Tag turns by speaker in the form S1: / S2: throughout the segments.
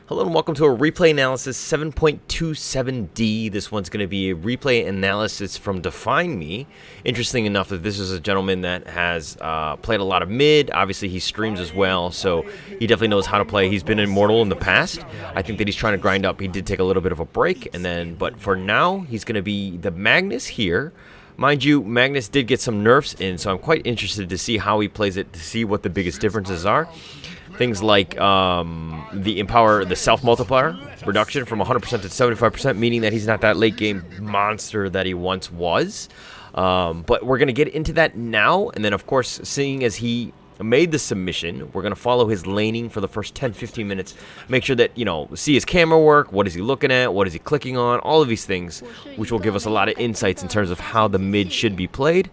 S1: Hello and welcome to a replay analysis 7.27D. This one's going to be a replay analysis from Defineme. Interesting enough that this is a gentleman that has played a lot of mid. Obviously he streams as well, so he definitely knows how to play. He's been immortal in the past. I think that he's trying to grind up. He did take a little bit of a break, but for now he's going to be the Magnus here. Mind you, Magnus did get some nerfs in, so I'm quite interested to see how he plays it, to see what the biggest differences are. Things like the self-multiplier reduction from 100% to 75%, meaning that he's not that late-game monster that he once was. But we're going to get into that now, and then, of course, seeing as he made the submission, we're going to follow his laning for the first 10-15 minutes. Make sure that, see his camera work, what is he looking at, what is he clicking on, all of these things, which will give us a lot of insights in terms of how the mid should be played.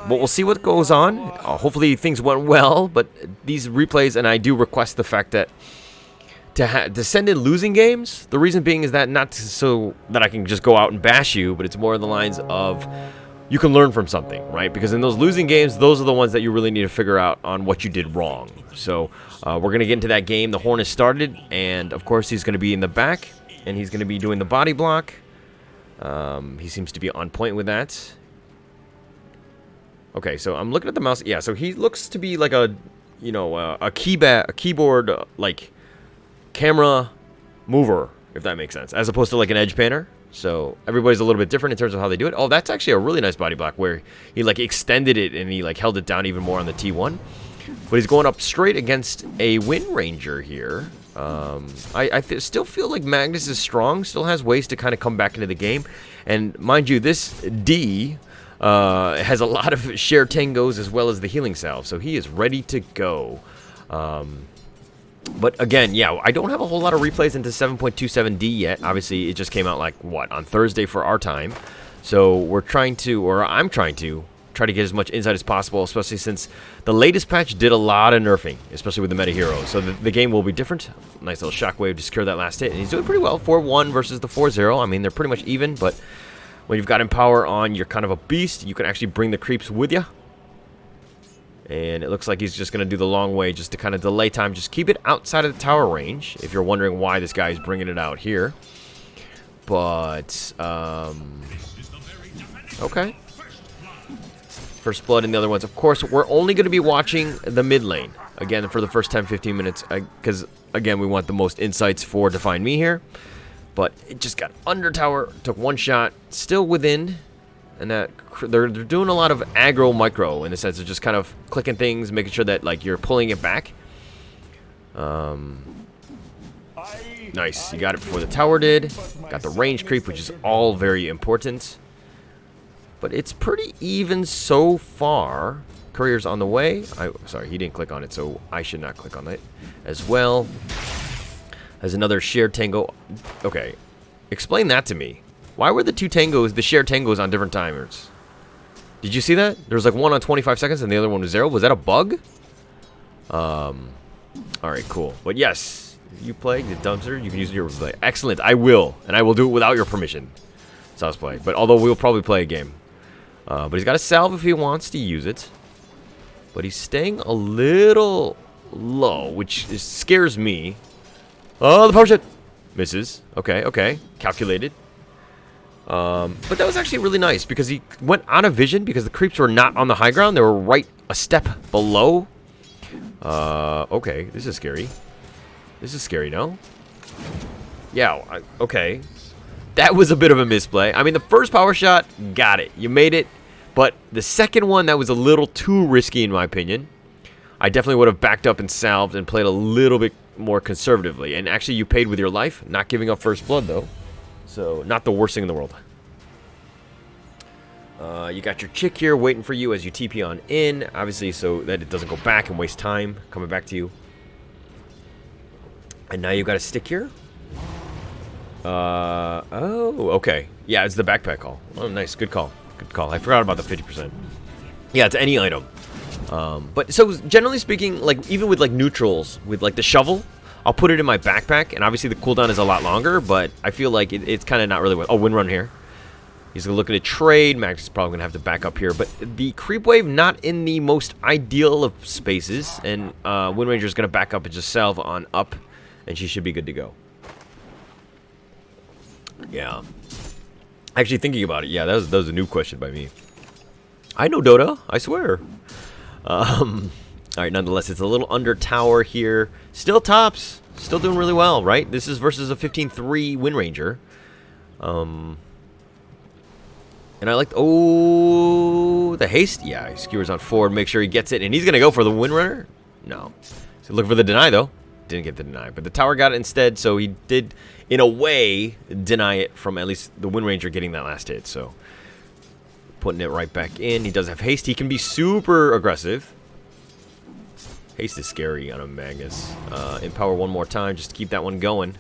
S1: But we'll see what goes on. Hopefully things went well, but these replays, and I do request the fact that to send in losing games, the reason being is that not so that I can just go out and bash you, but it's more in the lines of you can learn from something, right? Because in those losing games, those are the ones that you really need to figure out on what you did wrong. So we're going to get into that game. The horn has started, and of course he's going to be in the back, and he's going to be doing the body block. He seems to be on point with that. Okay, so I'm looking at the mouse. Yeah, so he looks to be like a keyboard like camera mover, if that makes sense, as opposed to like an edge panner. So everybody's a little bit different in terms of how they do it. Oh, that's actually a really nice body block where he like extended it and he like held it down even more on the T1. But he's going up straight against a Wind Ranger here. I still feel like Magnus is strong, still has ways to kind of come back into the game. And mind you, this D has a lot of share tangos as well as the healing salve, so he is ready to go. But again, yeah, I don't have a whole lot of replays into 7.27D yet. Obviously, it just came out like, on Thursday for our time. So I'm trying to get as much insight as possible, especially since the latest patch did a lot of nerfing, especially with the meta heroes. So the game will be different. Nice little shockwave to secure that last hit, and he's doing pretty well. 4-1 versus the 4-0. I mean, they're pretty much even, but when you've got Empower on, you're kind of a beast. You can actually bring the creeps with you. And it looks like he's just going to do the long way just to kind of delay time. Just keep it outside of the tower range, if you're wondering why this guy is bringing it out here. But, okay. First blood in the other ones. Of course, we're only going to be watching the mid lane, again, for the first 10-15 minutes. Because, again, we want the most insights for Defineme here. But it just got under tower, took one shot, still within, and that they're doing a lot of aggro micro in the sense of just kind of clicking things, making sure that like you're pulling it back. Nice, you got it before the tower did. Got the range creep, which is all very important. But it's pretty even so far. Courier's on the way. Sorry, he didn't click on it, so I should not click on it as well. As another shared tango. Okay, explain that to me. Why were the two tangos, the shared tangos, on different timers? Did you see that? There was like one on 25 seconds and the other one was 0. Was that a bug? Alright, cool. But yes, if you play the dumpster, you can use your replay. Excellent, I will. And I will do it without your permission. So let's play. But although we'll probably play a game. But he's got a salve if he wants to use it. But he's staying a little low, which scares me. Oh, the power shot misses. Okay. Calculated. But that was actually really nice because he went on a vision because the creeps were not on the high ground. They were right a step below. Okay. This is scary. No? Yeah, okay. That was a bit of a misplay. I mean, the first power shot, got it. You made it. But the second one, that was a little too risky in my opinion. I definitely would have backed up and salved and played a little bit more conservatively. And actually, you paid with your life, not giving up first blood, though. So, not the worst thing in the world. You got your chick here waiting for you as you TP on in, obviously, so that it doesn't go back and waste time coming back to you. And now you've got a stick here. Oh, okay. Yeah, it's the backpack call. Oh, nice. Good call. I forgot about the 50%. Yeah, it's any item. But so generally speaking, like even with like neutrals, with like the shovel, I'll put it in my backpack, and obviously the cooldown is a lot longer, but I feel like it's kind of not really worth. Oh, wind run here. He's gonna look at a trade. Max is probably gonna have to back up here, but the creep wave not in the most ideal of spaces, and Wind Ranger is gonna back up and just salve on up and she should be good to go. Yeah. Actually, thinking about it, yeah, that was a new question by me. I know Dota, I swear. Alright, nonetheless, it's a little under tower here. Still tops. Still doing really well, right? This is versus a 15-3 Wind Ranger. And I like... Oh, the haste? Yeah, he skewers on forward, make sure he gets it. And he's going to go for the Wind Runner? No. So looking for the deny, though. Didn't get the deny. But the tower got it instead, so he did, in a way, deny it from at least the Wind Ranger getting that last hit. So, putting it right back in. He does have haste. He can be super aggressive. Haste is scary on a Magnus. Empower one more time just to keep that one going.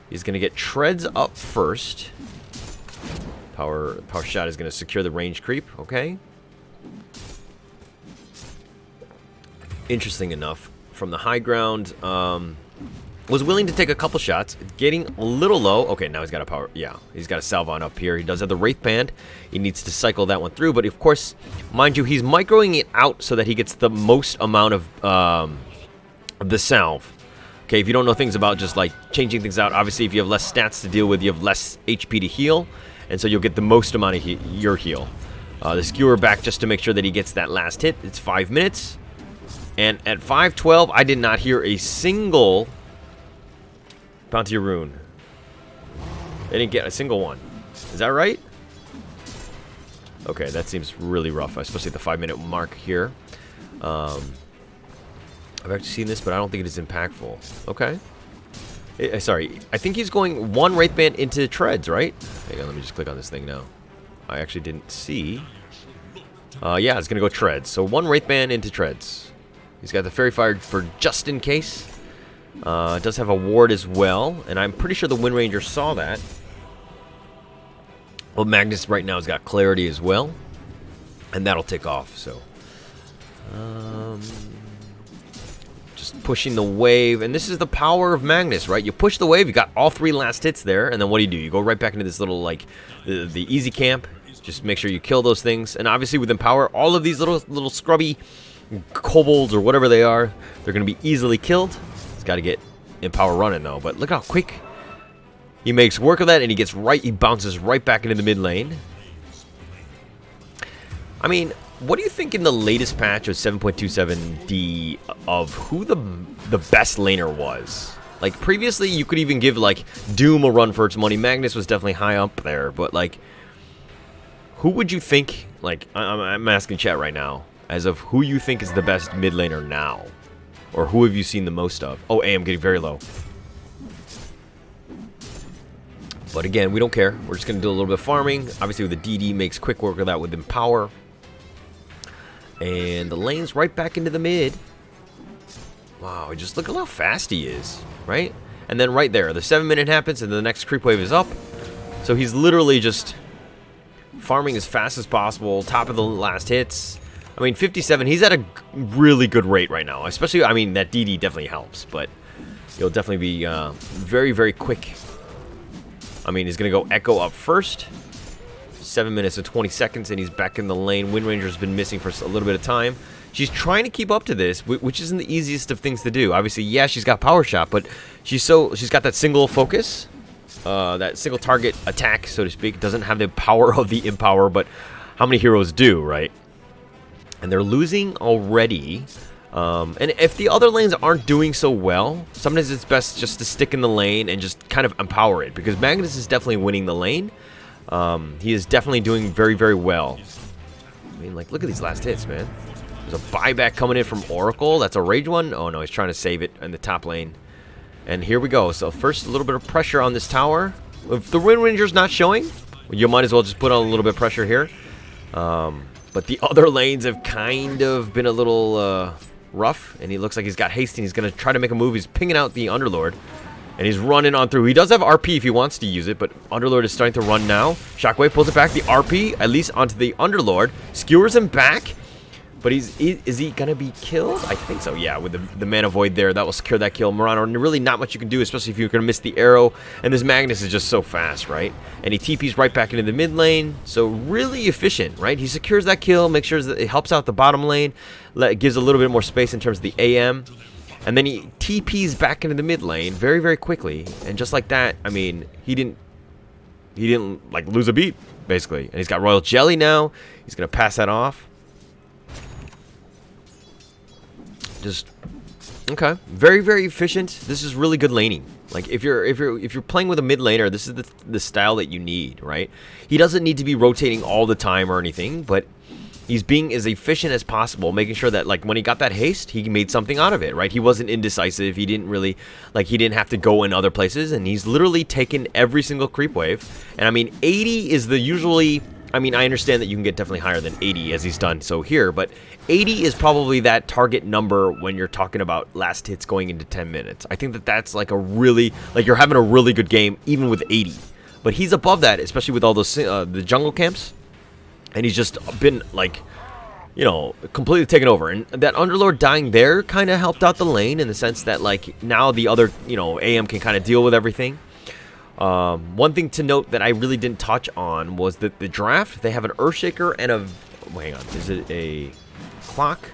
S1: He's going to get treads up first. Power shot is going to secure the range creep. Okay. Interesting enough. From the high ground, was willing to take a couple shots. Getting a little low. Okay, now he's got a power. Yeah, he's got a salve on up here. He does have the Wraith Band. He needs to cycle that one through. But of course, mind you, he's microing it out so that he gets the most amount of the salve. Okay, if you don't know things about just like changing things out, obviously if you have less stats to deal with, you have less HP to heal. And so you'll get the most amount of your heal. The skewer back just to make sure that he gets that last hit. It's 5 minutes. And at 5:12, I did not hear a single bounty rune. They didn't get a single one. Is that right? Okay, that seems really rough, especially at the 5-minute mark here. I've actually seen this, but I don't think it is impactful. Okay. Sorry, I think he's going one Wraith Band into treads, right? Hang on, let me just click on this thing now. I actually didn't see. Yeah, it's going to go treads. So one Wraith Band into treads. He's got the Fairy Fire for just in case. It does have a ward as well, and I'm pretty sure the Wind Ranger saw that. Well, Magnus right now has got clarity as well, and that'll tick off. So, just pushing the wave, and this is the power of Magnus, right? You push the wave, you got all 3 last hits there, and then what do? You go right back into this little like the easy camp. Just make sure you kill those things, and obviously with Empower, all of these little scrubby kobolds or whatever they are, they're going to be easily killed. He's got to get Empower running though. But look how quick he makes work of that, and he bounces right back into the mid lane. I mean, what do you think in the latest patch of 7.27D of who the best laner was? Like previously, you could even give like Doom a run for its money. Magnus was definitely high up there, but like, who would you think? Like, I'm asking chat right now. As of who you think is the best mid laner now. Or who have you seen the most of? Oh, AM getting very low. But again, we don't care. We're just going to do a little bit of farming. Obviously, with the DD, makes quick work of that with Empower. And the lane's right back into the mid. Wow, just look at how fast he is, right? And then right there, the 7-minute happens, and the next creep wave is up. So he's literally just farming as fast as possible, top of the last hits. I mean, 57, he's at a really good rate right now. Especially, I mean, that DD definitely helps, but he'll definitely be very, very quick. I mean, he's going to go Echo up first. 7 minutes and 20 seconds, and he's back in the lane. Wind Ranger's been missing for a little bit of time. She's trying to keep up to this, which isn't the easiest of things to do. Obviously, yeah, she's got Power Shot, but she's got that single focus, that single target attack, so to speak. Doesn't have the power of the Empower, but how many heroes do, right? And they're losing already. And if the other lanes aren't doing so well, sometimes it's best just to stick in the lane and just kind of empower it. Because Magnus is definitely winning the lane. He is definitely doing very, very well. I mean, like, look at these last hits, man. There's a buyback coming in from Oracle. That's a rage one. Oh, no, he's trying to save it in the top lane. And here we go. So first, a little bit of pressure on this tower. If the Wind Ranger's not showing, you might as well just put on a little bit of pressure here. But the other lanes have kind of been a little rough, and he looks like he's got haste, and he's going to try to make a move. He's pinging out the Underlord, and he's running on through. He does have RP if he wants to use it, but Underlord is starting to run now. Shockwave pulls it back. The RP, at least onto the Underlord, skewers him back. But is he going to be killed? I think so, yeah, with the Mana Void there. That will secure that kill. Murano, really not much you can do, especially if you're going to miss the arrow. And this Magnus is just so fast, right? And he TPs right back into the mid lane. So really efficient, right? He secures that kill, makes sure that it helps out the bottom lane. Gives a little bit more space in terms of the AM. And then he TPs back into the mid lane very, very quickly. And just like that, I mean, he didn't like lose a beat, basically. And he's got Royal Jelly now. He's going to pass that off. Just okay, very, very efficient. This is really good laning. Like if you're playing with a mid laner, this is the style that you need, right? He doesn't need to be rotating all the time or anything, but he's being as efficient as possible, making sure that like when he got that haste, he made something out of it, right? He wasn't indecisive. He didn't really he didn't have to go in other places, and he's literally taken every single creep wave. And I mean, 80 is the usually. I mean, I understand that you can get definitely higher than 80 as he's done so here, but 80 is probably that target number when you're talking about last hits going into 10 minutes. I think that that's like a really, like you're having a really good game even with 80. But he's above that, especially with all those the jungle camps. And he's just been like, you know, completely taken over. And that Underlord dying there kind of helped out the lane in the sense that like now the other, you know, AM can kind of deal with everything. One thing to note that I really didn't touch on was that the draft, they have an Earthshaker and a... hang on, is it a clock?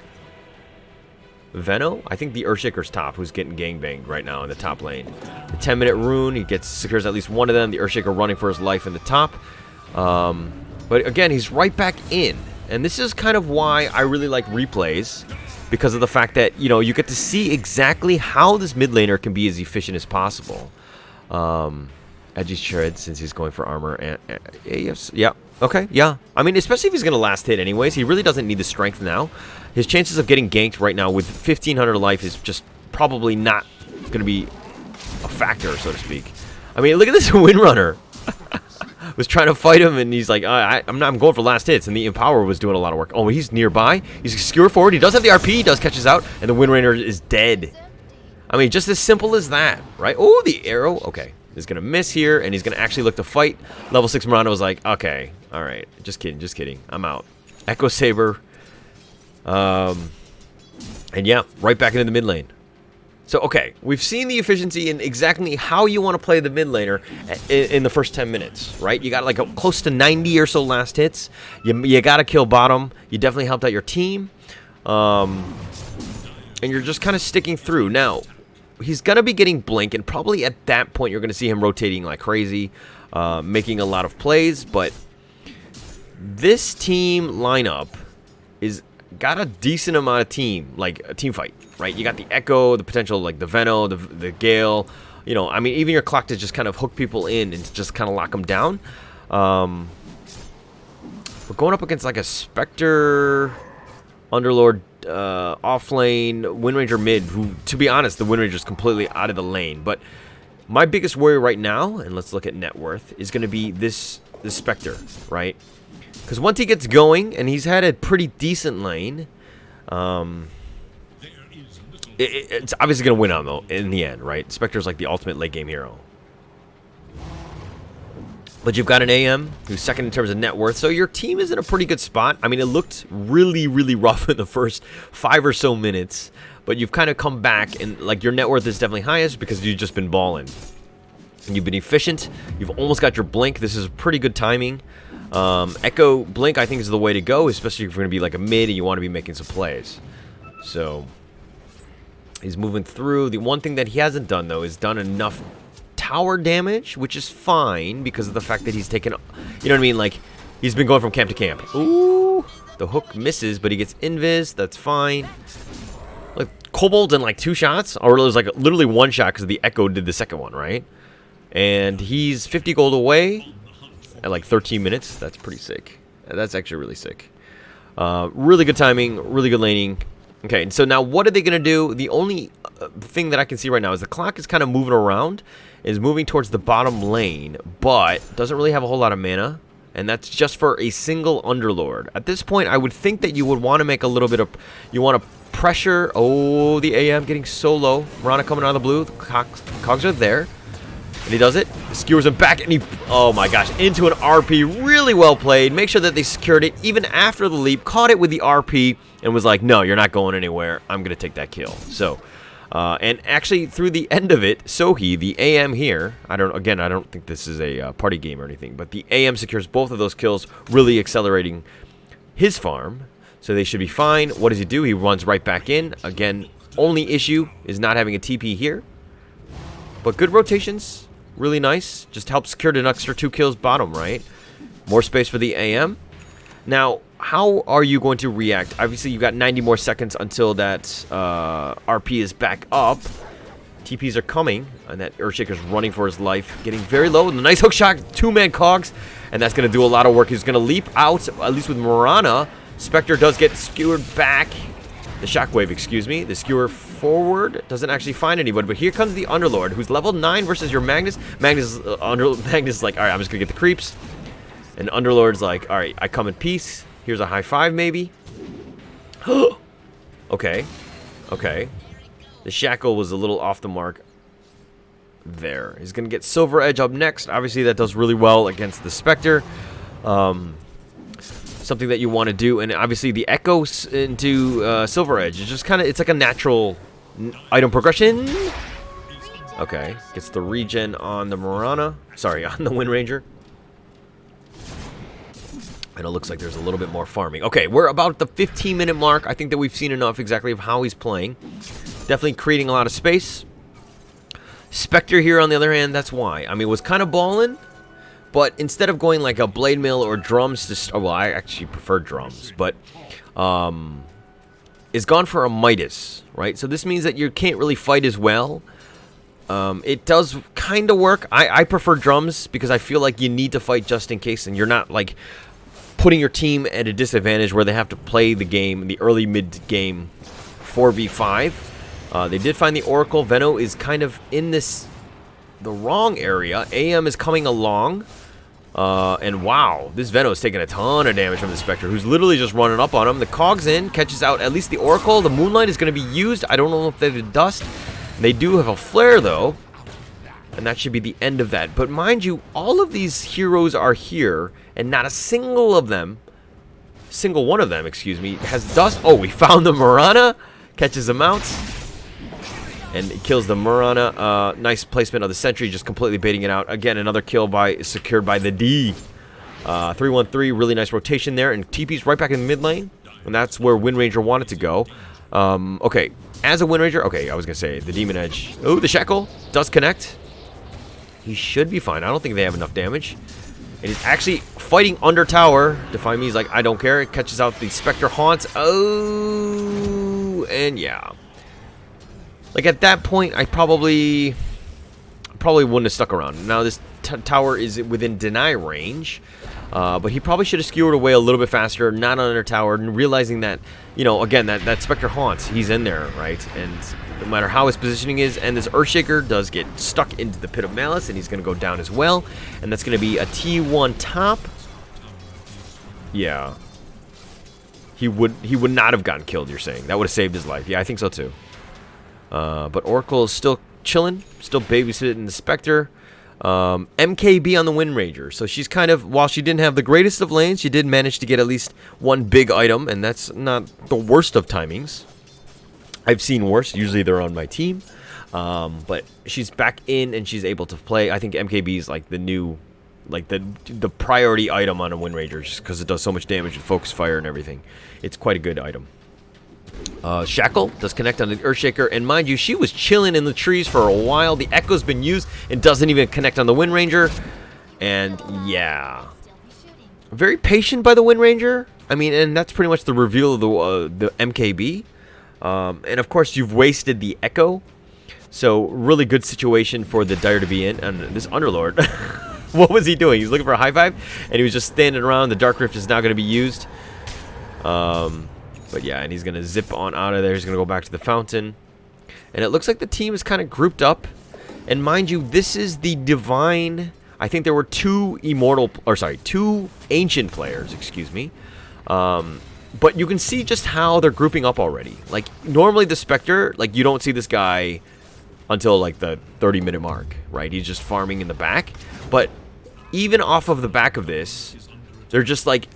S1: Veno? I think the Earthshaker's top, who's getting gangbanged right now in the top lane. The 10-minute rune, he secures at least one of them. The Earthshaker running for his life in the top. But again, he's right back in. And this is kind of why I really like replays. Because of the fact that, you know, you get to see exactly how this mid laner can be as efficient as possible. Edgy shred since he's going for armor and yes, yeah, okay, yeah. I mean, especially if he's gonna last hit anyways, he really doesn't need the strength now. His chances of getting ganked right now with 1500 life is just probably not gonna be a factor, so to speak. I mean, look at this Windrunner. Was trying to fight him, and he's like, I'm going for last hits, and the Empower was doing a lot of work. Oh, he's nearby. He's skewer forward. He does have the RP. He does catches out, and the Windrunner is dead. I mean, just as simple as that, right? Oh, the arrow. Okay. He's going to miss here, and he's going to actually look to fight. Level 6 Miranda was like, okay, all right. Just kidding, just kidding. I'm out. Echo Saber. And yeah, right back into the mid lane. So, okay, we've seen the efficiency in exactly how you want to play the mid laner in the first 10 minutes, right? You got like close to 90 or so last hits. You got to kill bottom. You definitely helped out your team. And you're just kind of sticking through. Now, he's going to be getting blink, and probably at that point you're going to see him rotating like crazy, making a lot of plays. But this team lineup is got a decent amount of team, like a team fight, right? You got the Echo, the potential, like the Veno, the Gale. You know, I mean, even your clock to just kind of hook people in and just kind of lock them down. We're going up against like a Spectre, Underlord, offlane, Windranger mid, who, to be honest, the Windranger's completely out of the lane. But my biggest worry right now, and let's look at net worth, is going to be this Spectre, right? Because once he gets going, and he's had a pretty decent lane, it's obviously going to win out, though, in the end, right? Spectre's like the ultimate late game hero. But you've got an AM who's second in terms of net worth, so your team is in a pretty good spot. I mean, it looked really, really rough in the first 5 or so minutes, but you've kind of come back, and like your net worth is definitely highest because you've just been balling. And you've been efficient. You've almost got your blink. This is pretty good timing. Echo blink, I think, is the way to go, especially if you're going to be like a mid and you want to be making some plays. So he's moving through. The one thing that he hasn't done, though, is done enough tower damage, which is fine because of the fact that he's taken, you know what I mean, like he's been going from camp to camp. Ooh, the hook misses, but he gets invis. That's fine. Like Kobold in like 2 shots, or it was like literally 1 shot because the Echo did the second one, right? And he's 50 gold away at like 13 minutes. That's pretty sick. That's actually really sick. Really good timing, really good laning. Okay, and so now what are they going to do? The only thing that I can see right now is the clock is kind of moving around, is moving towards the bottom lane, but doesn't really have a whole lot of mana, and that's just for a single Underlord. At this point, I would think that you would want to make a little bit of, you want to pressure. Oh, the AM getting so low. Mirana coming out of the blue. The cogs are there. And he does it, skewers him back, and he, oh my gosh, into an RP. Really well played. Make sure that they secured it even after the leap. Caught it with the RP and was like, no, you're not going anywhere. I'm going to take that kill. So, and actually through the end of it, Sohi, the AM here, I don't think this is a party game or anything, but the AM secures both of those kills, really accelerating his farm. So they should be fine. What does he do? He runs right back in. Again, only issue is not having a TP here. But good rotations. Really nice. Just helps secure an extra 2 kills bottom, right? More space for the AM. Now, how are you going to react? Obviously, you've got 90 more seconds until that RP is back up. TPs are coming, and that Earthshaker's running for his life. Getting very low. The nice hook shot, 2-man cogs, and that's going to do a lot of work. He's going to leap out, at least with Mirana. Spectre does get skewered back. The shockwave, excuse me. The skewer forward doesn't actually find anybody, but here comes the Underlord, who's level 9 versus your Magnus. Magnus is like, all right, I'm just going to get the creeps. And Underlord's like, all right, I come in peace. Here's a high five, maybe. Okay. Okay. The shackle was a little off the mark there. He's going to get Silver Edge up next. Obviously, that does really well against the Spectre. Something that you want to do. And obviously, the Echo into Silver Edge is just kind of, it's like a natural item progression. Okay. Gets the regen on the Mirana. Sorry, on the Wind Ranger. And it looks like there's a little bit more farming. Okay, we're about the 15-minute mark. I think that we've seen enough exactly of how he's playing. Definitely creating a lot of space. Spectre here, on the other hand, that's why. I mean, was kind of balling, but instead of going like a blade mill or drums, to, well, I actually prefer drums, but is gone for a Midas, right? So this means that you can't really fight as well. It does kind of work. I prefer drums because I feel like you need to fight just in case, and you're not like putting your team at a disadvantage where they have to play the game, the early mid-game 4v5. They did find the Oracle. Veno is kind of in the wrong area. AM is coming along. And wow, this Veno is taking a ton of damage from the Spectre, who's literally just running up on him. The Cog's in, catches out at least the Oracle. The Moonlight is going to be used. I don't know if they have dust. They do have a flare, though. And that should be the end of that. But mind you, all of these heroes are here, and not a single one of them, excuse me, has dust. Oh, we found the Mirana. Catches him out. And it kills the Mirana. Nice placement of the Sentry, just completely baiting it out. Again, another kill secured by the D. 3-1-3, really nice rotation there. And TP's right back in the mid lane. And that's where Wind Ranger wanted to go. Okay, as a Wind Ranger, okay, I was going to say the Demon Edge. Oh, the Shackle does connect. He should be fine. I don't think they have enough damage. And he's actually fighting under tower. Defineme is like, I don't care. It catches out the Spectre Haunts. Oh, and yeah. Like at that point, I probably wouldn't have stuck around. Now this tower is within deny range. But he probably should have skewered away a little bit faster, not under tower, and realizing that, you know, again, that Spectre Haunts, he's in there, right? And no matter how his positioning is, and this Earthshaker does get stuck into the Pit of Malice, and he's going to go down as well. And that's going to be a T1 top. Yeah. He would not have gotten killed, you're saying. That would have saved his life. Yeah, I think so too. But Oracle is still chilling, still babysitting the Spectre. MKB on the Wind Ranger. So she's kind of, while she didn't have the greatest of lanes, she did manage to get at least one big item, and that's not the worst of timings. I've seen worse. Usually they're on my team. But she's back in and she's able to play. I think MKB is like the new, like the priority item on a Wind Ranger, just because it does so much damage with focus fire and everything. It's quite a good item. Shackle does connect on the Earthshaker, and mind you, she was chilling in the trees for a while. The Echo's been used and doesn't even connect on the Wind Ranger. And yeah, very patient by the Wind Ranger. I mean, and that's pretty much the reveal of the MKB. And of course, you've wasted the Echo. So really good situation for the Dire to be in. And this Underlord, what was he doing? He's looking for a high five, and he was just standing around. The Dark Rift is now going to be used. But yeah, and he's going to zip on out of there. He's going to go back to the fountain. And it looks like the team is kind of grouped up. And mind you, this is the Divine. I think there were two ancient players, excuse me. But you can see just how they're grouping up already. Like, normally the Spectre, like, you don't see this guy until, like, the 30-minute mark, right? He's just farming in the back. But even off of the back of this, they're just like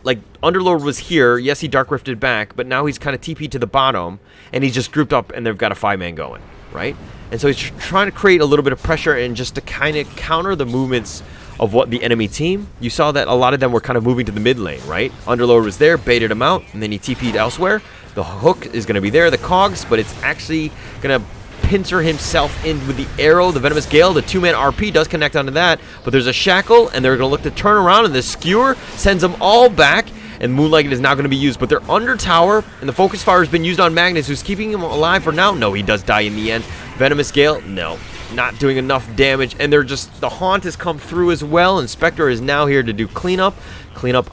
S1: Underlord was here. Yes, he Dark Rifted back, but now he's kind of TP'd to the bottom, and he's just grouped up, and they've got a 5-man going, right? And so he's trying to create a little bit of pressure and just to kind of counter the movements of what the enemy team, you saw that a lot of them were kind of moving to the mid lane, right? Underlord was there, baited him out, and then he TP'd elsewhere. The hook is going to be there, the cogs, but it's actually going to pincer himself in with the arrow. The Venomous Gale, the 2-man RP does connect onto that, but there's a shackle, and they're going to look to turn around, and the skewer sends them all back, and Moonlight is now going to be used, but they're under tower, and the focus fire has been used on Magnus, who's keeping him alive for now. No, he does die in the end. Venomous Gale, no, not doing enough damage, and they're just, the Haunt has come through as well, and Spectre is now here to do cleanup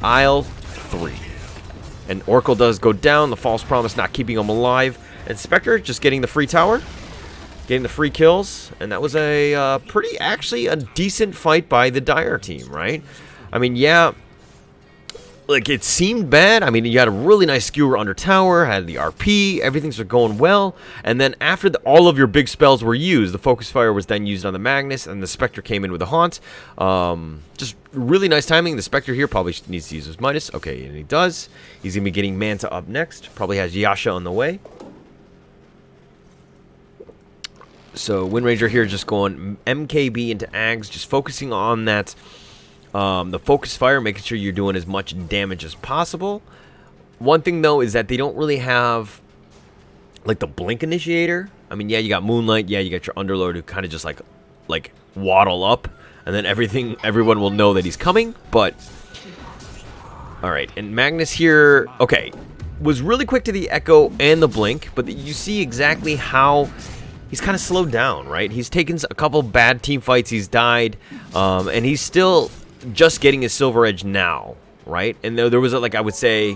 S1: aisle 3. And Oracle does go down, the False Promise not keeping him alive, and Spectre just getting the free tower, getting the free kills, and that was a actually a decent fight by the Dire team, right? I mean, yeah, like, it seemed bad. I mean, you had a really nice skewer under tower, had the RP, everything's going well, and then after all of your big spells were used, the Focus Fire was then used on the Magnus, and the Spectre came in with the Haunt. Just really nice timing. The Spectre here probably needs to use his Midas. Okay, and he does. He's going to be getting Manta up next. Probably has Yasha on the way. So Wind Ranger here just going MKB into Ags, just focusing on that, the Focus Fire, making sure you're doing as much damage as possible. One thing, though, is that they don't really have, like, the Blink Initiator. I mean, yeah, you got Moonlight. Yeah, you got your Underlord who kind of just, like waddle up. And then everyone will know that he's coming. But, alright, and Magnus here, okay, was really quick to the Echo and the Blink. But you see exactly how he's kind of slowed down, right? He's taken a couple bad team fights. He's died. And he's still just getting his Silver Edge now, right? And there was, like, I would say,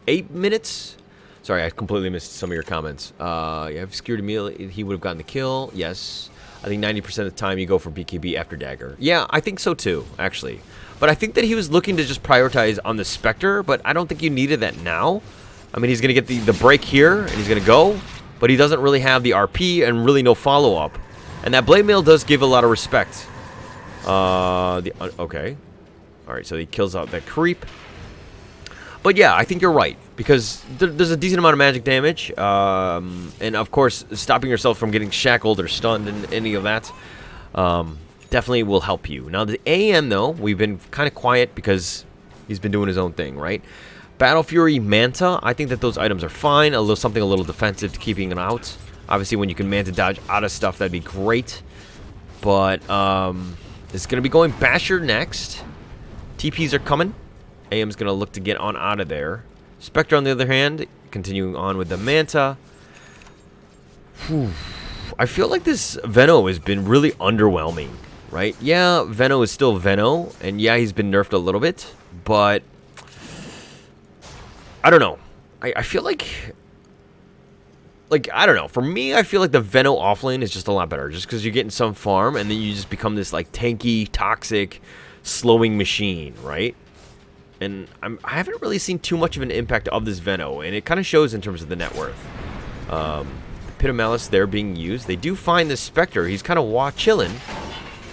S1: 8 minutes? Sorry, I completely missed some of your comments. Yeah, if secured immediately, he would have gotten the kill. Yes. I think 90% of the time you go for BKB after Dagger. Yeah, I think so too, actually. But I think that he was looking to just prioritize on the Spectre, but I don't think you needed that now. I mean, he's going to get the break here, and he's going to go. But he doesn't really have the RP and really no follow-up. And that Blade Mail does give a lot of respect. Okay. Alright, so he kills out that creep. But yeah, I think you're right. Because there's a decent amount of magic damage. And of course, stopping yourself from getting shackled or stunned and any of that definitely will help you. Now, the AM, though, we've been kind of quiet because he's been doing his own thing, right? Battle Fury, Manta, I think that those items are fine. Something a little defensive to keeping it out. Obviously, when you can Manta dodge out of stuff, that'd be great. But it's going to be going Basher next. TPs are coming. AM's going to look to get on out of there. Spectre, on the other hand, continuing on with the Manta. Whew. I feel like this Veno has been really underwhelming, right? Yeah, Veno is still Veno, and yeah, he's been nerfed a little bit, but I don't know. I feel like, I don't know. For me, I feel like the Veno offlane is just a lot better, just because you're getting some farm, and then you just become this, like, tanky, toxic, slowing machine, right? And I haven't really seen too much of an impact of this Veno, and it kind of shows in terms of the net worth. The Pit of Malice there being used. They do find the Spectre. He's kind of chilling.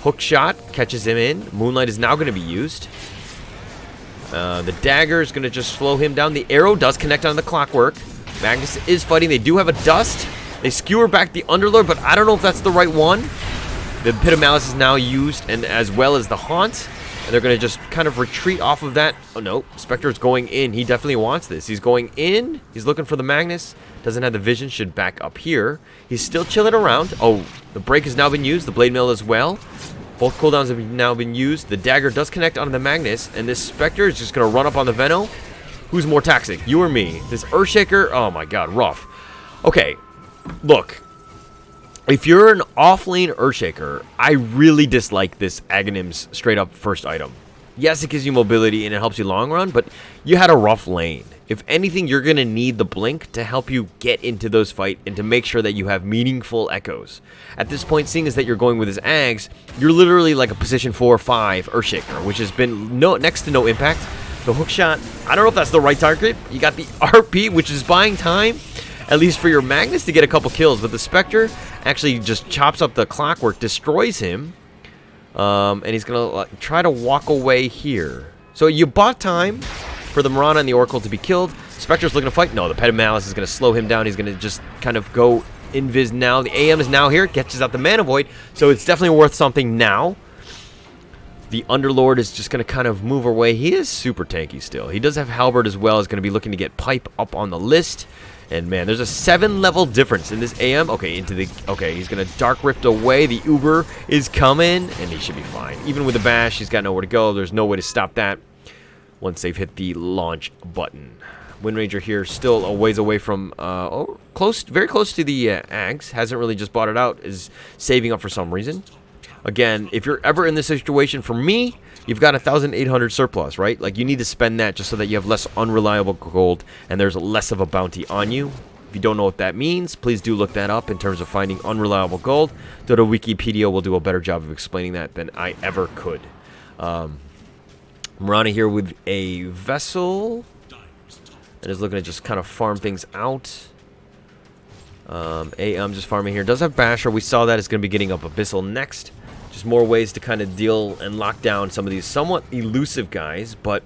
S1: Hook shot catches him in. Moonlight is now going to be used. The dagger is going to just slow him down. The arrow does connect on the clockwork. Magnus is fighting. They do have a dust. They skewer back the Underlord, but I don't know if that's the right one. The Pit of Malice is now used, and as well as the Haunt. And they're going to just kind of retreat off of that. Oh, no. Spectre's going in. He definitely wants this. He's going in. He's looking for the Magnus. Doesn't have the vision. Should back up here. He's still chilling around. Oh, the break has now been used. The Blade Mail as well. Both cooldowns have now been used. The dagger does connect onto the Magnus. And this Spectre is just going to run up on the Veno. Who's more toxic? You or me? This Earthshaker? Oh, my God. Rough. Okay. Look. If you're an off-lane Earthshaker, I really dislike this Aghanim's straight-up first item. Yes, it gives you mobility and it helps you long run, but you had a rough lane. If anything, you're going to need the Blink to help you get into those fights and to make sure that you have meaningful echoes. At this point, seeing as that you're going with his Ags, you're literally like a position 4 or 5 Earthshaker, which has been next to no impact. The hook shot, I don't know if that's the right target. You got the RP, which is buying time, at least for your Magnus to get a couple kills, but the Spectre actually just chops up the clockwork, destroys him, and he's going to try to walk away here. So you bought time for the Mirana and the Oracle to be killed. Spectre's looking to fight. No, the Pet of Malice is going to slow him down. He's going to just kind of go invis now. The AM is now here. Catches out the Mana Void, so it's definitely worth something now. The Underlord is just going to kind of move away. He is super tanky still. He does have Halberd as well. He's going to be looking to get Pipe up on the list. And man, there's a 7-level difference in this AM. Okay, he's going to Dark Rift away. The Uber is coming, and he should be fine. Even with the bash, he's got nowhere to go. There's no way to stop that once they've hit the launch button. Wind Ranger here, still a ways away from, very close to the Ags. Hasn't really just bought it out, is saving up for some reason. Again, if you're ever in this situation, for me, you've got 1,800 surplus, right? Like, you need to spend that just so that you have less unreliable gold and there's less of a bounty on you. If you don't know what that means, please do look that up in terms of finding unreliable gold. Dota Wikipedia will do a better job of explaining that than I ever could. Marana here with a vessel and is looking to just kind of farm things out. AM just farming here. Does have Basher. We saw that. It's going to be getting up Abyssal next. Just more ways to kind of deal and lock down some of these somewhat elusive guys, but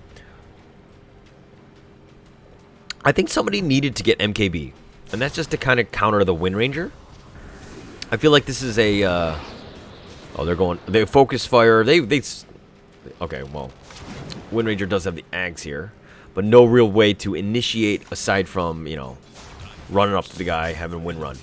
S1: I think somebody needed to get MKB, and that's just to kind of counter the Wind Ranger. I feel like this is a they focus fire. Okay, well, Wind Ranger does have the Ags here, but no real way to initiate aside from, you know, running up to the guy, having Wind Run.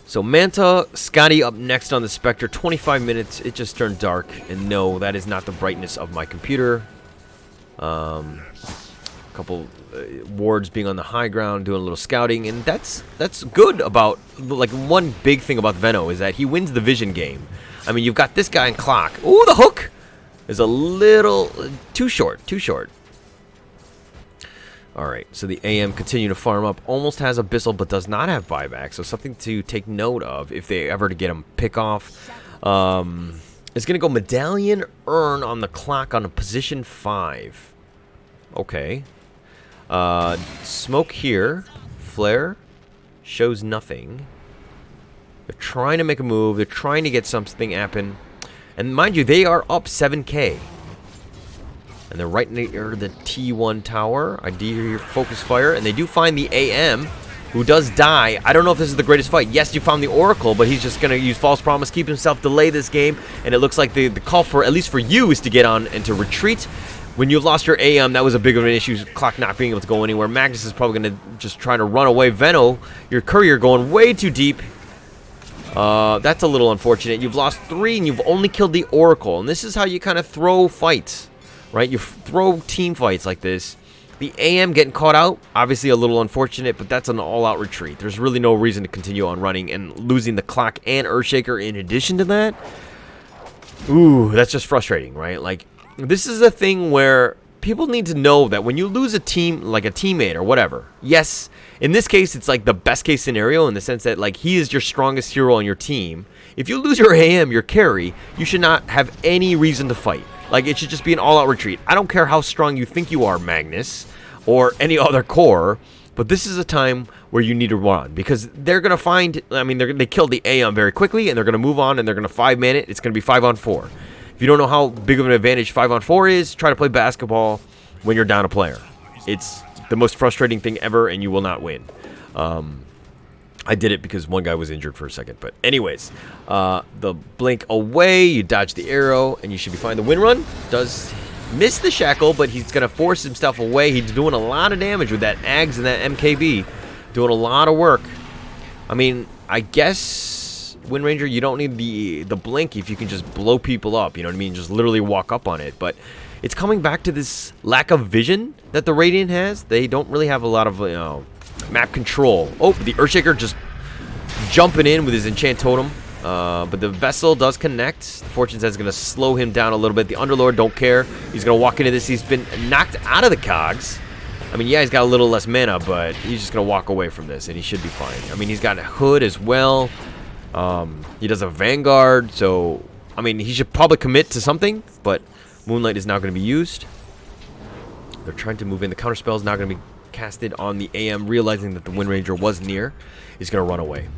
S1: So Manta, Scotty up next on the Spectre. 25 minutes. It just turned dark. And no, that is not the brightness of my computer. A couple wards being on the high ground, doing a little scouting. And that's good about, like, one big thing about Venno is that he wins the vision game. I mean, you've got this guy in clock. Ooh, the hook is a little too short. Alright, so the AM continue to farm up. Almost has Abyssal, but does not have buyback. So something to take note of if they ever to get him pick off. It's going to go Medallion Earn on the clock on a position 5. Okay. Smoke here. Flare. Shows nothing. They're trying to make a move. They're trying to get something happen. And mind you, they are up 7k. And they're right near the T1 tower. I do hear focus fire. And they do find the AM, who does die. I don't know if this is the greatest fight. Yes, you found the Oracle, but he's just going to use False Promise, keep himself delay this game. And it looks like the call for, at least for you, is to get on and to retreat. When you've lost your AM, that was a big of an issue. Clock not being able to go anywhere. Magnus is probably going to just try to run away. Venno, your courier going way too deep. That's a little unfortunate. You've lost 3 and you've only killed the Oracle. And this is how you kind of throw fights. Right, you throw team fights like this. The AM getting caught out, obviously a little unfortunate, but that's an all-out retreat. There's really no reason to continue on running, and losing the clock and Earthshaker in addition to that. Ooh, that's just frustrating, right? Like, this is a thing where people need to know that when you lose a team, like a teammate or whatever, yes, in this case, it's like the best case scenario in the sense that, like, he is your strongest hero on your team. If you lose your AM, your carry, you should not have any reason to fight. Like, it should just be an all-out retreat. I don't care how strong you think you are, Magnus, or any other core, but this is a time where you need to run, because they're going to find, I mean, they killed the AM very quickly, and they're going to move on, and they're going to 5-man it. It's going to be 5-on-4. If you don't know how big of an advantage 5-on-4 is, try to play basketball when you're down a player. It's the most frustrating thing ever, and you will not win. I did it because one guy was injured for a second. But anyways, the blink away, you dodge the arrow, and you should be fine. The wind run does miss the shackle, but he's going to force himself away. He's doing a lot of damage with that Ags and that MKB. Doing a lot of work. I mean, I guess, Wind Ranger, you don't need the blink if you can just blow people up. You know what I mean? Just literally walk up on it. But it's coming back to this lack of vision that the Radiant has. They don't really have a lot of, you know, map control. Oh, the Earthshaker just jumping in with his enchant totem. But the vessel does connect. The Fortune's Head's going to slow him down a little bit. The Underlord don't care. He's going to walk into this. He's been knocked out of the cogs. I mean, yeah, he's got a little less mana, but he's just going to walk away from this, and he should be fine. I mean, he's got a Hood as well. He does a Vanguard, so, I mean, he should probably commit to something, but Moonlight is now going to be used. They're trying to move in. The counterspell is now going to be casted on the AM, realizing that the Wind Ranger was near. He's going to run away.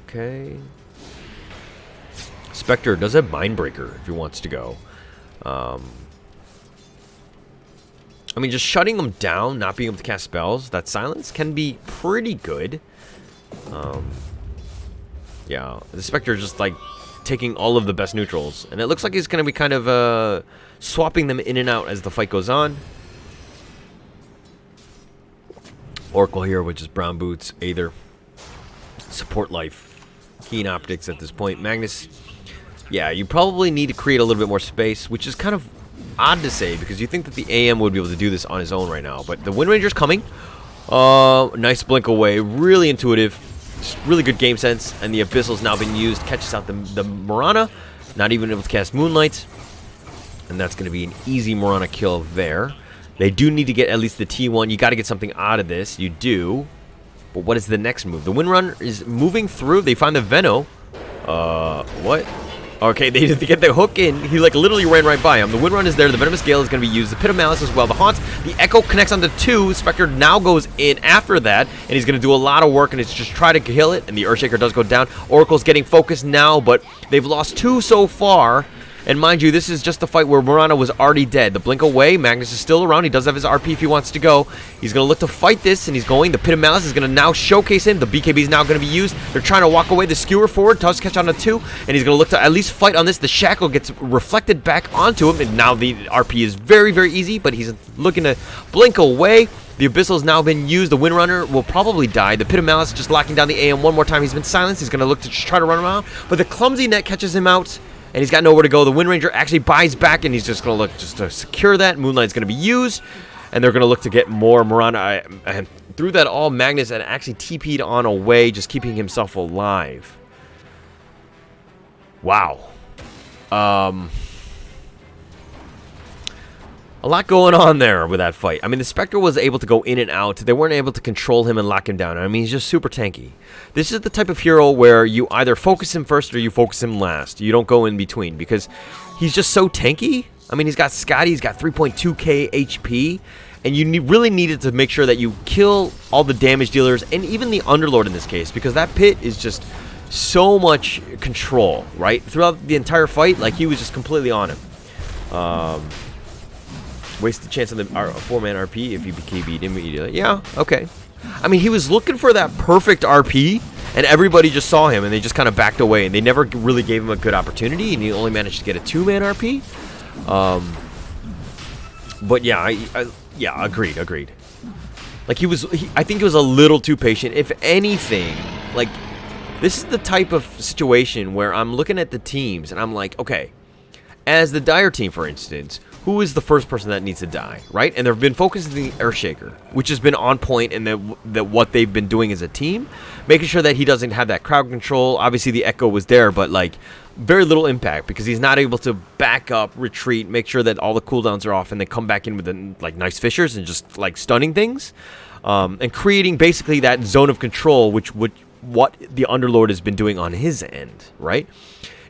S1: Okay. Spectre does have Mindbreaker if he wants to go. I mean, just shutting them down, not being able to cast spells, that silence can be pretty good. Yeah, the Spectre is just like taking all of the best neutrals, and it looks like he's going to be kind of swapping them in and out as the fight goes on. Oracle here, which is brown boots, Aether, support life, keen optics at this point. Magnus, yeah, you probably need to create a little bit more space, which is kind of odd to say because you think that the AM would be able to do this on his own right now, but the Wind Ranger's coming. Nice blink away, really intuitive. Really good game sense, and the Abyssal's now been used. Catches out the Mirana, not even able to cast Moonlight, and that's going to be an easy Mirana kill there. They do need to get at least the T1. You got to get something out of this. You do, but what is the next move? The Windrunner is moving through. They find the Veno. What? Okay, they get the hook in. He like literally ran right by him. The Windrun is there. The Venomous Gale is going to be used. The Pit of Malice as well. The Haunts. The Echo connects onto 2. Spectre now goes in after that, and he's going to do a lot of work, and it's just try to kill it, and the Earthshaker does go down. Oracle's getting focused now, but they've lost 2 so far. And mind you, this is just the fight where Mirana was already dead. The blink away, Magnus is still around. He does have his RP if he wants to go. He's going to look to fight this, and he's going. The Pit of Malice is going to now showcase him. The BKB is now going to be used. They're trying to walk away. The Skewer forward does catch on to 2, and he's going to look to at least fight on this. The Shackle gets reflected back onto him, and now the RP is very, very easy, but he's looking to blink away. The Abyssal has now been used. The Windrunner will probably die. The Pit of Malice just locking down the AM one more time. He's been silenced. He's going to look to just try to run around, but the Clumsy Net catches him out. And he's got nowhere to go. The Wind Ranger actually buys back, and he's just going to look just to secure that. Moonlight's going to be used, and they're going to look to get more Mirana. And through that all, Magnus had actually TP'd on away, just keeping himself alive. Wow. A lot going on there with that fight. I mean, the Spectre was able to go in and out. They weren't able to control him and lock him down. I mean, he's just super tanky. This is the type of hero where you either focus him first or you focus him last. You don't go in between because he's just so tanky. I mean, he's got Scotty. He's got 3.2k HP. And you really needed to make sure that you kill all the damage dealers and even the Underlord in this case, because that pit is just so much control, right? Throughout the entire fight, like, he was just completely on him. Wasted chance on the 4-man RP if you BKB'd immediately. Yeah, okay. I mean, he was looking for that perfect RP, and everybody just saw him, and they just kind of backed away, and they never really gave him a good opportunity, and he only managed to get a 2-man RP. But yeah, yeah, agreed. Like, I think he was a little too patient. If anything, like, this is the type of situation where I'm looking at the teams, and I'm like, okay, as the Dire team, for instance, who is the first person that needs to die, right? And they've been focusing the Earthshaker, which has been on point in that what they've been doing as a team, making sure that he doesn't have that crowd control. Obviously, the Echo was there, but like very little impact because he's not able to back up, retreat, make sure that all the cooldowns are off, and they come back in with the, like, nice fissures and just like stunning things, and creating basically that zone of control, which what the Underlord has been doing on his end, right?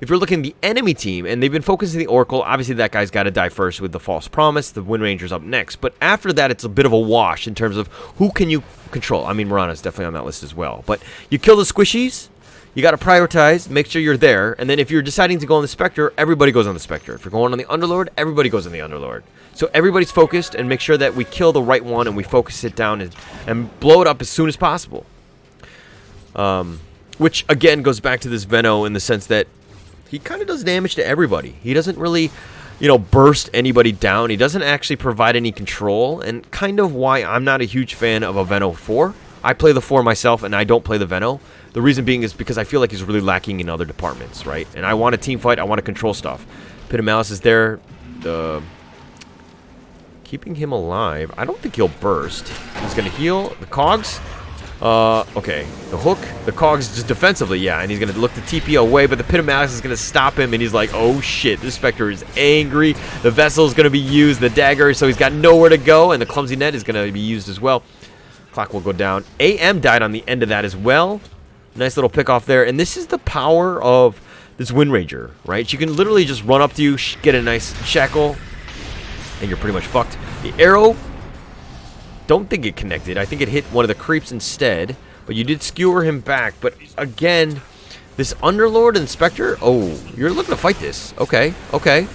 S1: If you're looking at the enemy team, and they've been focusing the Oracle, obviously that guy's got to die first with the False Promise. The Wind Ranger's up next. But after that, it's a bit of a wash in terms of who can you control. I mean, Mirana's definitely on that list as well. But you kill the squishies, you got to prioritize, make sure you're there. And then if you're deciding to go on the Spectre, everybody goes on the Spectre. If you're going on the Underlord, everybody goes on the Underlord. So everybody's focused, and make sure that we kill the right one and we focus it down and blow it up as soon as possible. Which, again, goes back to this Veno in the sense that he kind of does damage to everybody. He doesn't really, burst anybody down. He doesn't actually provide any control, and kind of why I'm not a huge fan of a Veno 4. I play the 4 myself, and I don't play the Veno. The reason being is because I feel like he's really lacking in other departments, right? And I want a team fight. I want to control stuff. Pit of Malice is there. Keeping him alive. I don't think he'll burst. He's going to heal. The Cogs. Okay, the hook, the Cogs just defensively, yeah, and he's going to look to TP away, but the Pit of Malice is going to stop him, and he's like, oh shit, this Spectre is angry. The Vessel is going to be used, the Dagger, so he's got nowhere to go, and the Clumsy Net is going to be used as well. Clock will go down. AM died on the end of that as well. Nice little pick off there, and this is the power of this Wind Ranger, right? She can literally just run up to you, get a nice shackle, and you're pretty much fucked. The arrow, don't think it connected. I think it hit one of the creeps instead, but you did skewer him back. But again, this Underlord and Spectre, oh, you're looking to fight this. Okay. I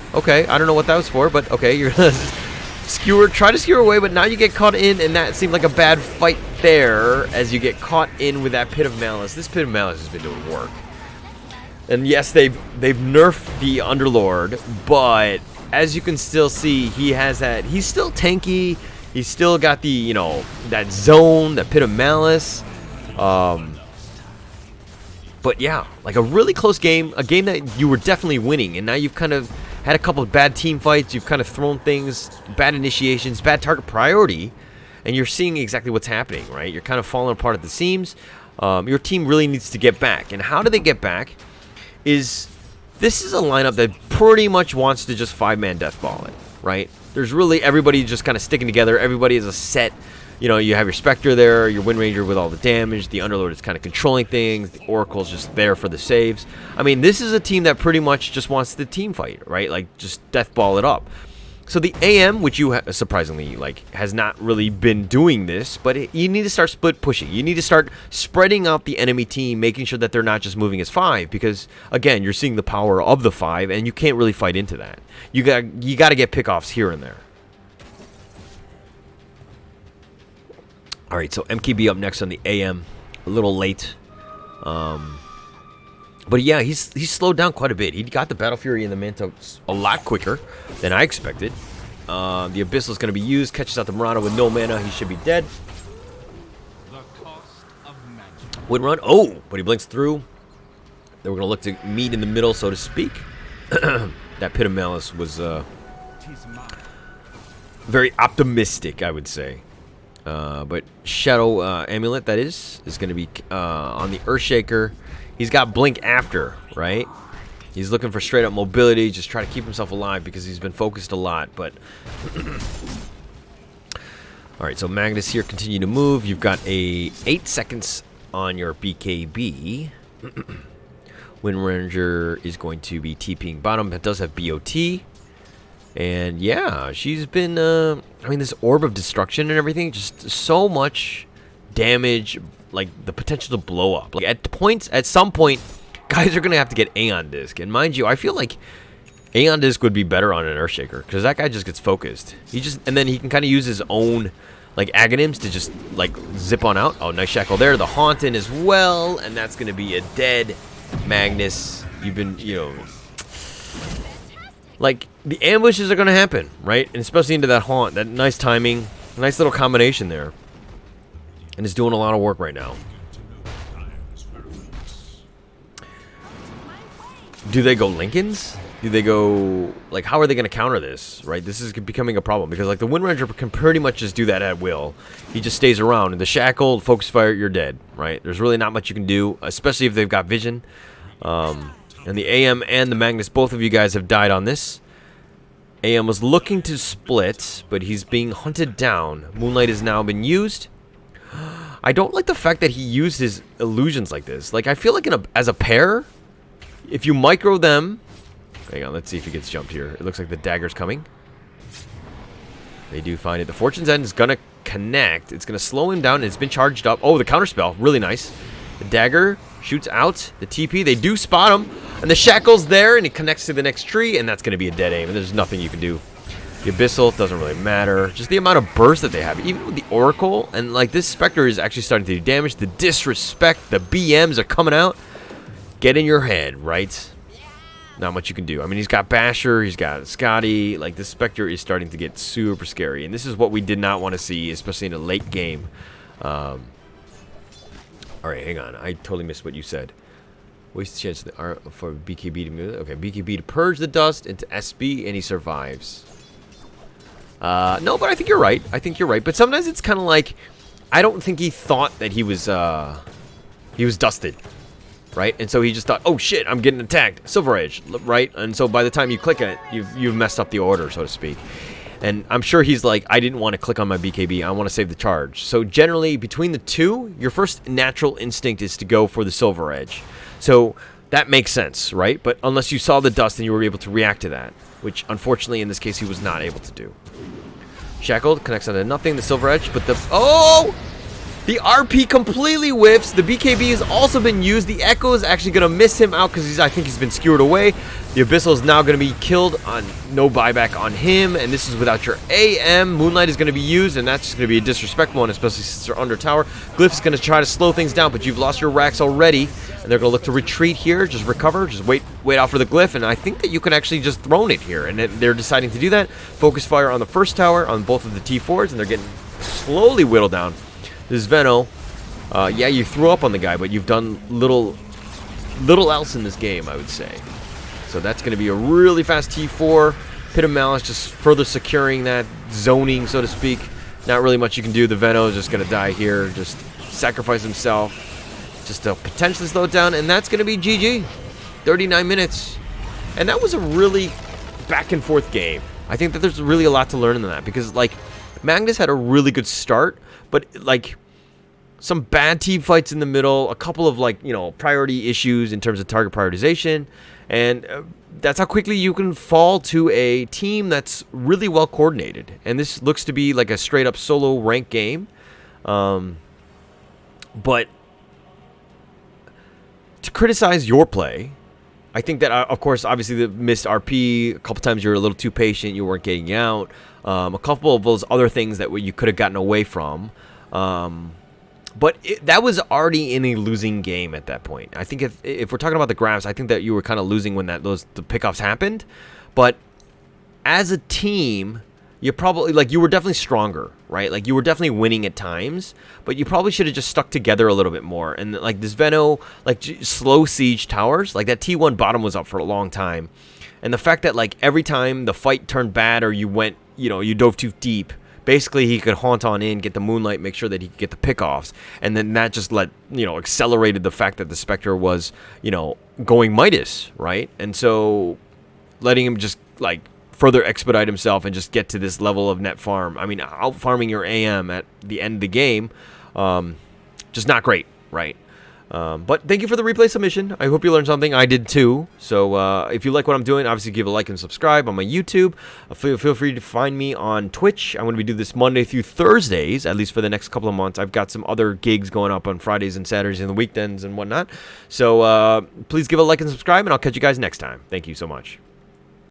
S1: don't know what that was for, but okay, you're gonna try to skewer away, but now you get caught in, and that seemed like a bad fight there as you get caught in with that Pit of Malice. This Pit of Malice has been doing work. And yes, they've nerfed the Underlord, but as you can still see, he has that. He's still tanky. He's still got the, you know, that zone, that pit of malice. But yeah, like a really close game, a game that you were definitely winning, and now you've kind of had a couple of bad team fights. You've kind of thrown things, bad initiations, bad target priority, and you're seeing exactly what's happening, right? You're kind of falling apart at the seams. Your team really needs to get back, and how do they get back? This is a lineup that pretty much wants to just 5-man deathball it, right? There's really everybody just kind of sticking together. Everybody is a set. You know, you have your Spectre there, your Wind Ranger with all the damage. The Underlord is kind of controlling things. The Oracle's just there for the saves. I mean, this is a team that pretty much just wants the team fight, right? Like, just deathball it up. So the AM, which you surprisingly, like, has not really been doing this, but you need to start split pushing. You need to start spreading out the enemy team, making sure that they're not just moving as 5, because, again, you're seeing the power of the 5, and you can't really fight into that. You got to get pickoffs here and there. All right, so MKB up next on the AM, a little late, but yeah, he's slowed down quite a bit. He got the Battle Fury and the Manto a lot quicker than I expected. The Abyssal is going to be used, catches out the Murano with no mana. He should be dead. Wind run, oh, but he blinks through. Then we're going to look to meet in the middle, so to speak. That Pit of Malice was very optimistic, I would say. But Shadow Amulet, that is going to be on the Earthshaker. He's got Blink after, right? He's looking for straight up mobility, just try to keep himself alive because he's been focused a lot. But all right, so Magnus here, continue to move. You've got 8 seconds on your BKB. Wind Ranger is going to be TPing bottom. It does have BOT. And yeah, she's been, I mean, this Orb of Destruction and everything, just so much damage, like the potential to blow up. Like at some point, guys are going to have to get Aeon Disc. And mind you, I feel like Aeon Disc would be better on an Earthshaker, because that guy just gets focused. And then he can kind of use his own, like, Aghanim's to just, like, zip on out. Oh, nice Shackle there. The Haunting as well, and that's going to be a dead Magnus. You've been, you know, like, the ambushes are going to happen, right? And especially into that Haunt. That nice timing. Nice little combination there. And it's doing a lot of work right now. Do they go Lincolns? Do they go... Like, how are they going to counter this, right? This is becoming a problem. Because, like, the Wind Ranger can pretty much just do that at will. He just stays around. And the Shackle, Focus Fire, you're dead, right? There's really not much you can do. Especially if they've got Vision. And the AM and the Magnus, both of you guys have died on this. AM was looking to split, but he's being hunted down. Moonlight has now been used. I don't like the fact that he used his illusions like this. Like, I feel like as a pair, if you micro them... Hang on, let's see if he gets jumped here. It looks like the dagger's coming. They do find it. The Fortune's End is going to connect. It's going to slow him down. It's been charged up. Oh, the counterspell. Really nice. The dagger shoots out. The TP. They do spot him. And the Shackle's there, and it connects to the next tree, and that's going to be a dead aim. And there's nothing you can do. The Abyssal doesn't really matter. Just the amount of burst that they have. Even with the Oracle, and like this Spectre is actually starting to do damage. The Disrespect, the BMs are coming out. Get in your head, right? Not much you can do. I mean, he's got Basher, he's got Scotty. Like, this Spectre is starting to get super scary. And this is what we did not want to see, especially in a late game. Alright, hang on. I totally missed what you said. Waste the chance for BKB to move. Okay, BKB to purge the dust into SB, and he survives. No, but I think you're right. I think you're right. But sometimes it's kind of like, I don't think he thought that he was dusted. Right? And so he just thought, oh shit, I'm getting attacked. Silver Edge, right? And so by the time you click it, you've messed up the order, so to speak. And I'm sure he's like, I didn't want to click on my BKB. I want to save the charge. So generally, between the two, your first natural instinct is to go for the Silver Edge. So that makes sense, right? But unless you saw the dust and you were able to react to that, which unfortunately in this case he was not able to do. Shackled connects onto nothing, the Silver Edge, but the... Oh! The RP completely whiffs. The BKB has also been used. The Echo is actually going to miss him out because I think he's been skewered away. The Abyssal is now going to be killed on no buyback on him, and this is without your AM. Moonlight is going to be used, and that's just going to be a disrespectful one, especially since they're under tower. Glyph is going to try to slow things down, but you've lost your racks already, and they're going to look to retreat here, just recover, just wait out for the Glyph, and I think that you can actually just throne it here, and they're deciding to do that. Focus fire on the first tower, on both of the T4s, and they're getting slowly whittled down. This Veno, yeah, you threw up on the guy, but you've done little else in this game, I would say. So that's going to be a really fast T4. Pit of Malice just further securing that zoning, so to speak. Not really much you can do. The Veno is just going to die here, just sacrifice himself, just to potentially slow it down, and that's going to be GG. 39 minutes. And that was a really back and forth game. I think that there's really a lot to learn in that, because, like, Magnus had a really good start, but, like, some bad team fights in the middle, a couple of, like, you know, priority issues in terms of target prioritization, and that's how quickly you can fall to a team that's really well coordinated. And this looks to be like a straight up solo rank game, but to criticize your play, I think that, of course, obviously the missed RP, a couple times you were a little too patient, you weren't getting out, a couple of those other things that you could have gotten away from. But that was already in a losing game at that point. I think if we're talking about the graphs, I think that you were kind of losing when the pickoffs happened. But as a team, you probably, like, you were definitely stronger, right? Like, you were definitely winning at times, but you probably should have just stuck together a little bit more. And, like, this Veno, like, slow siege towers, like, that T1 bottom was up for a long time. And the fact that, like, every time the fight turned bad or you went, you know, you dove too deep, basically he could haunt on in, get the Moonlight, make sure that he could get the pickoffs, and then that just accelerated the fact that the Spectre was, you know, going Midas, right? And so letting him just, like, further expedite himself and just get to this level of net farm. I mean, out farming your AM at the end of the game, just not great, right? But thank you for the replay submission. I hope you learned something. I did too. So if you like what I'm doing, obviously give a like and subscribe on my YouTube. Feel free to find me on Twitch. I'm going to be doing this Monday through Thursdays, at least for the next couple of months. I've got some other gigs going up on Fridays and Saturdays and the weekends and whatnot. So please give a like and subscribe, and I'll catch you guys next time. Thank you so much.